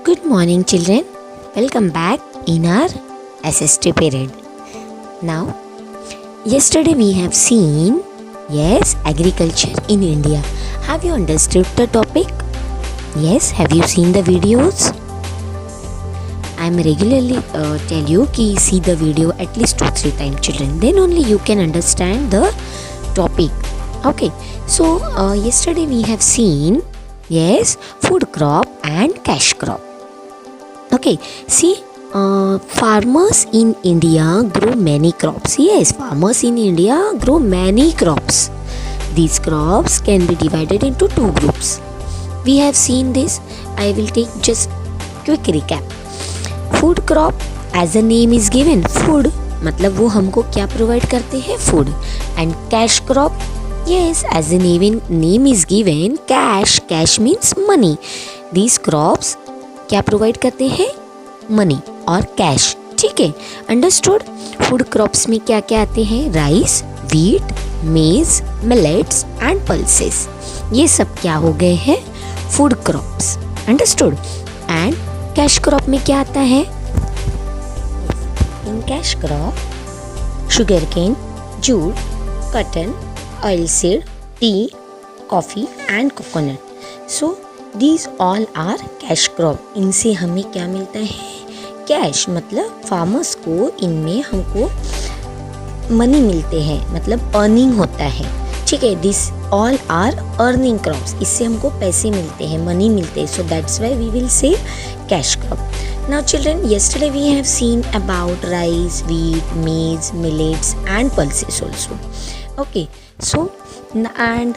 Good morning, children. Welcome back in our SST period. Now, yesterday we have seen, agriculture in India. Have you understood the topic? Yes, have you seen the videos? I am regularly tell you ki see the video at least 2-3 times, children. Then only you can understand the topic. Okay, so yesterday we have seen, food crop and cash crop. Okay, see, farmers in India grow many crops. Yes, farmers in India grow many crops. These crops can be divided into two groups. We have seen this. I will take just quick recap. Food crop, as a name is given, food मतलब वो हमको क्या provide करते हैं, food. And cash crop, yes, as the name is given, cash means money. These crops क्या provide करते हैं, money और कैश. ठीक है, अंडरस्टूड. फूड क्रॉप्स में क्या क्या आते हैं, rice, wheat, maize, millets and pulses. ये सब क्या हो गए हैं, food crops. Understood. And cash crop में क्या आता है, in cash crop sugarcane, jute, cotton, oil seed, tea, coffee and coconut. So these all are cash crop. इनसे हमें क्या मिलता है, कैश. मतलब फार्मर्स को इनमें हमको मनी मिलते हैं, मतलब अर्निंग होता है. ठीक है, this all are earning crops. इससे हमको पैसे मिलते हैं, मनी मिलते हैं. So that's why we will say cash crop. Now children, yesterday we have seen about rice, wheat, maize, millets and pulses also. Okay, so and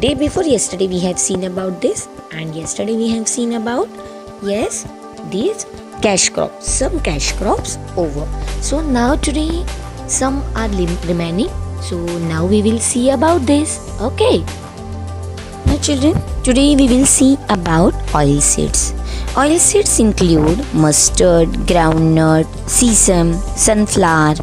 day before yesterday we have seen about this, and yesterday we have seen about these cash crops, some cash crops over. So now today some are remaining. So now we will see about this. Okay. Now children, today we will see about oil seeds. Oil seeds include mustard, groundnut, sesame, sunflower.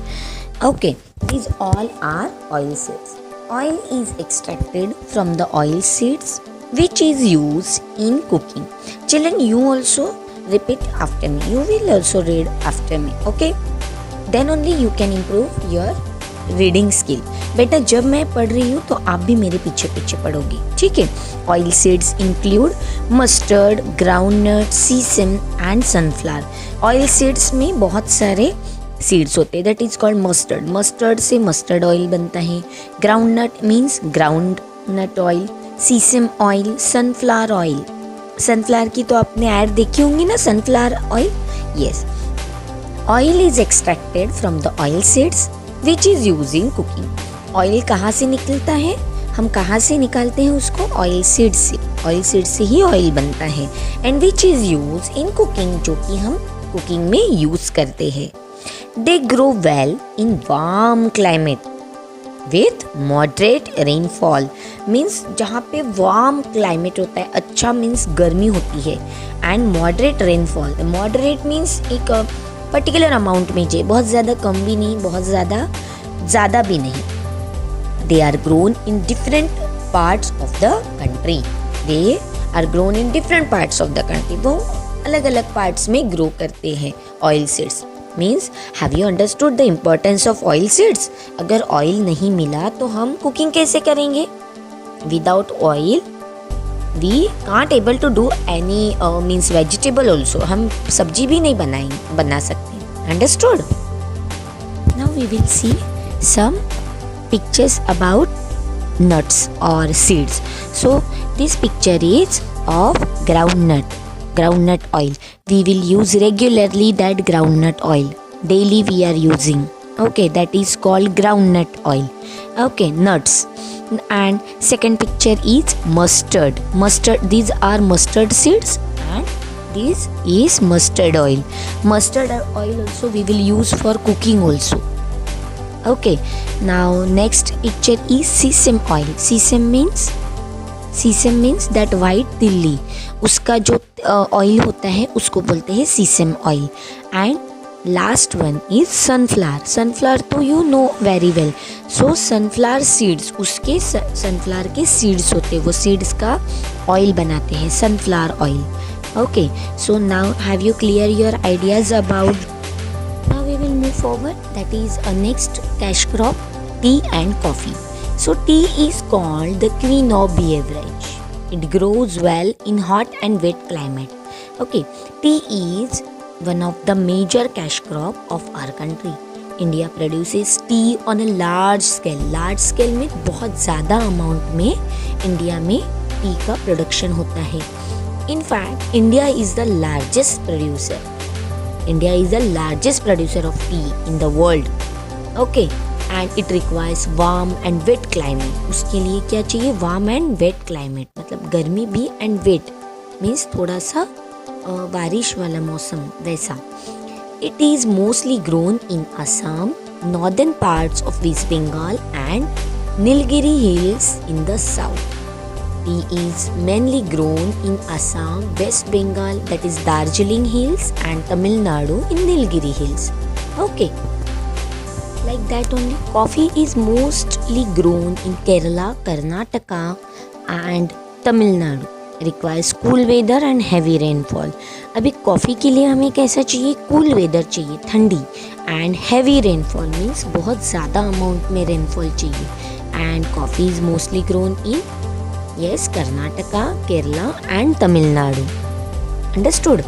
Okay, these all are oil seeds. Oil is extracted from the oil seeds, which is used in cooking. Children, you also repeat after me. You will also read after me. Okay? Then only you can improve your reading skill. बेटा जब मैं पढ़ रही हूँ तो आप भी मेरे पीछे पीछे पढ़ोगी. ठीक है. Oil seeds include mustard, groundnut, sesame and sunflower. Oil seeds में बहुत सारे सीड्स होते हैं, that is called mustard. Mustard से मस्टर्ड ऑयल बनता है. Groundnut means ground nut oil, sesame oil, sunflower oil. Sunflower की तो आपने ऐड देखी होंगी ना, sunflower oil. Yes, oil is extracted from the oil seeds which is use in cooking. Oil कहाँ से निकलता है, हम कहाँ से निकालते हैं उसको, ऑयल सीड से. ऑयल सीड से ही ऑयल बनता है. And which is use in cooking, जो कि हम कुकिंग में यूज़ करते हैं. They grow well in warm climate with moderate rainfall. Means जहाँ पे वार्म क्लाइमेट होता है, अच्छा मीन्स गर्मी होती है. And moderate rainfall, moderate means एक पर्टिकुलर अमाउंट में चाहिए, बहुत ज़्यादा कम भी नहीं, बहुत ज़्यादा भी नहीं. They are grown in different parts of the country. They are grown in different parts of the country. वो अलग अलग पार्ट्स में ग्रो करते हैं oil seeds. Means have you understood the importance of oil seeds. अगर oil नहीं मिला तो हम कुकिंग कैसे करेंगे. Without oil we can't able to do any means vegetable also. हम सब्जी भी नहीं बना सकते. Understood. Now we will see some pictures about nuts or seeds. So this picture is of groundnut oil. We will use regularly that groundnut oil. Daily we are using. Okay, that is called groundnut oil. Okay, nuts. And second picture is mustard. These are mustard seeds and this is mustard oil. Mustard oil also we will use for cooking also. Okay, now next picture is sesame oil. Sesame means that white tilli. उसका जो oil होता है उसको बोलते हैं sesame oil. And last one is sunflower. Sunflower तो you know very well. So sunflower seeds, उसके sunflower के seeds होते हैं, वो seeds का ऑयल बनाते हैं, sunflower oil. Okay, so now have you clear your ideas about? Now we will move forward. That is a next cash crop, tea and coffee. So tea is called the queen of beverage. It grows well in hot and wet climate. Okay, tea is one of the major cash crop of our country. India produces T on a large scale में बहुत ज़्यादा amount में India में T का production होता है. In fact, India is the largest producer. India is the largest producer of tea in the world. Okay, and it requires warm and wet climate. उसके लिए क्या चाहिए? Warm and wet climate. मतलब गर्मी भी and wet means थोड़ा सा बारिश वाला मौसम वैसा. It is mostly grown in Assam, northern parts of West Bengal and Nilgiri Hills in the south. Tea is mainly grown in Assam, West Bengal, that is Darjeeling Hills, and Tamil Nadu in Nilgiri Hills. Okay, like that only. Coffee is mostly grown in Kerala, Karnataka, and Tamil Nadu. Requires cool weather and heavy rainfall. अभी coffee के लिए हमें कैसा चाहिए? Cool weather चाहिए, ठंडी, and heavy rainfall means बहुत ज़्यादा अमाउंट में रेनफॉल चाहिए. And coffee is mostly grown in yes Karnataka, Kerala and Tamil Nadu. Understood?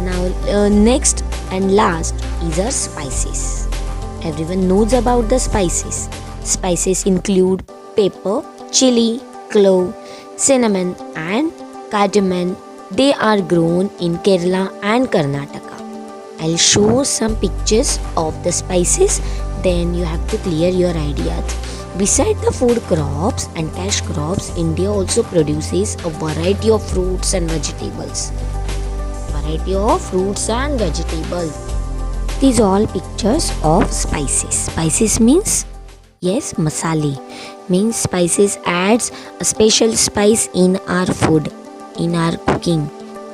Now next and last is our spices. Everyone knows about the spices. Spices include pepper, chili, clove, cinnamon and cardamom. They are grown in Kerala and Karnataka. I'll show some pictures of the spices, then you have to clear your ideas. Beside the food crops and cash crops, India also produces a variety of fruits and vegetables. These are all pictures of spices. Spices means, yes, masale. Means spices adds a special spice in our food, in our cooking.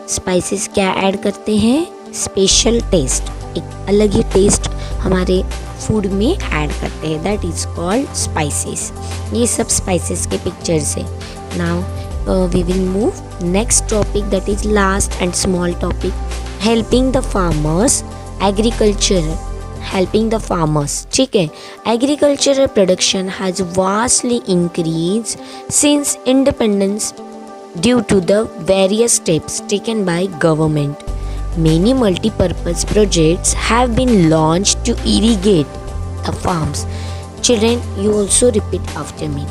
Spices क्या add करते हैं? Special taste, एक अलग ही taste हमारे food में add करते हैं. That is called spices. ये सब स्पाइसेस के पिक्चर्स है. Now we will move next topic, that is last and small topic, helping the farmers. Agriculture, helping the farmers. ठीक है, agricultural production has vastly increase since independence due to the various steps taken by government. Many multi-purpose projects have been launched to irrigate the farms. Children, you also repeat after me.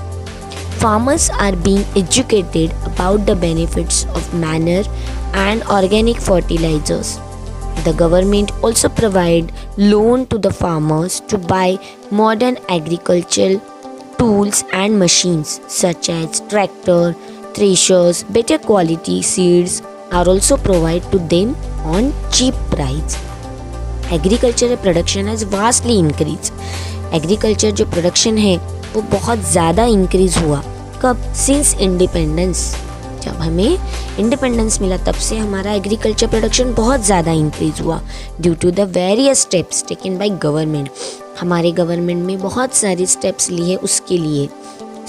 Farmers are being educated about the benefits of manure and organic fertilizers. The government also provide loan to the farmers to buy modern agricultural tools and machines such as tractor, threshers, better quality seeds are also provided to them on cheap price. Agricultural production has vastly increased. Agriculture जो production है वो बहुत ज़्यादा increase हुआ. कब? Since independence. जब हमें independence मिला तब से हमारा agriculture production बहुत ज़्यादा increase हुआ due to the various steps taken by government. हमारे government में बहुत सारे steps लिए उसके लिए.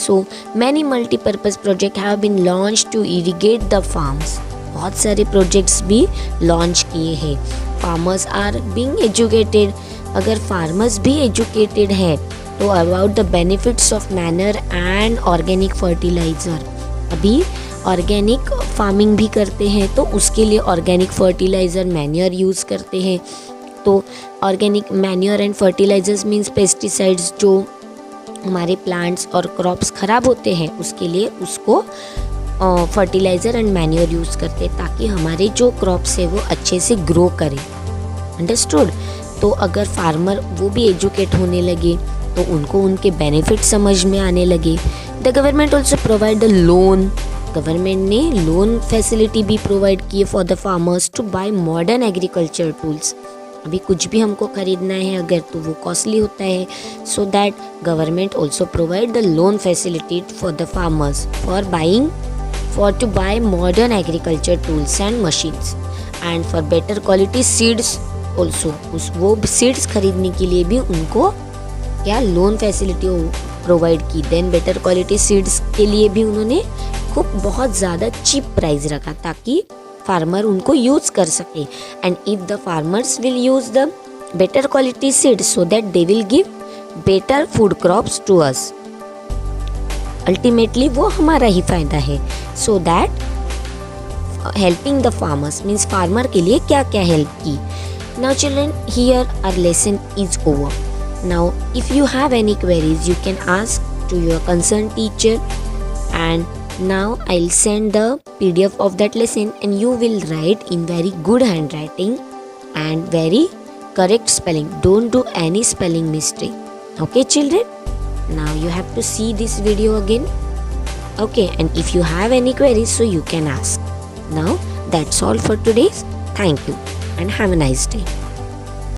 So many multi-purpose projects have been launched to irrigate the farms. बहुत सारे प्रोजेक्ट्स भी लॉन्च किए हैं. Farmers are being educated. अगर फार्मर्स भी एजुकेटेड है तो about the benefits of manure and organic fertilizer. अभी ऑर्गेनिक फार्मिंग भी करते हैं तो उसके लिए ऑर्गेनिक फर्टिलाइज़र मैन्योर यूज़ करते हैं. तो organic manure and fertilizers means pesticides जो हमारे प्लांट्स और क्रॉप्स ख़राब होते हैं उसके लिए उसको फर्टिलाइज़र एंड मैन्योर यूज़ करते हैं ताकि हमारे जो क्रॉप्स है वो अच्छे से ग्रो करें. अंडरस्टूड? तो अगर फार्मर वो भी एजुकेट होने लगे तो उनको उनके बेनिफिट समझ में आने लगे. The government also provide the loan. Government ने लोन फैसिलिटी भी प्रोवाइड की for the farmers to buy modern agriculture tools. अभी कुछ भी हमको खरीदना है अगर तो वो कॉस्टली होता है. So that government also provide the loan facility for the farmers for to buy modern agriculture tools and machines and for better quality seeds also. वो सीड्स खरीदने के लिए भी उनको क्या लोन फैसिलिटी प्रोवाइड की. देन बेटर क्वालिटी सीड्स के लिए भी उन्होंने खूब बहुत ज़्यादा चीप प्राइस रखा ताकि फार्मर उनको यूज कर सके. And if the farmers will use the better quality seed so that they will give better food crops to us. Ultimately वो हमारा ही फायदा है. So that helping the farmers means farmer के लिए क्या क्या हेल्प की. Now children, here our lesson is over. Now if you have any queries you can ask to your concerned teacher, and now I'll send the PDF of that lesson and you will write in very good handwriting and very correct spelling. Don't do any spelling mistake. Okay children, now you have to see this video again. Okay, and if you have any queries so you can ask. Now that's all for today. Thank you and have a nice day.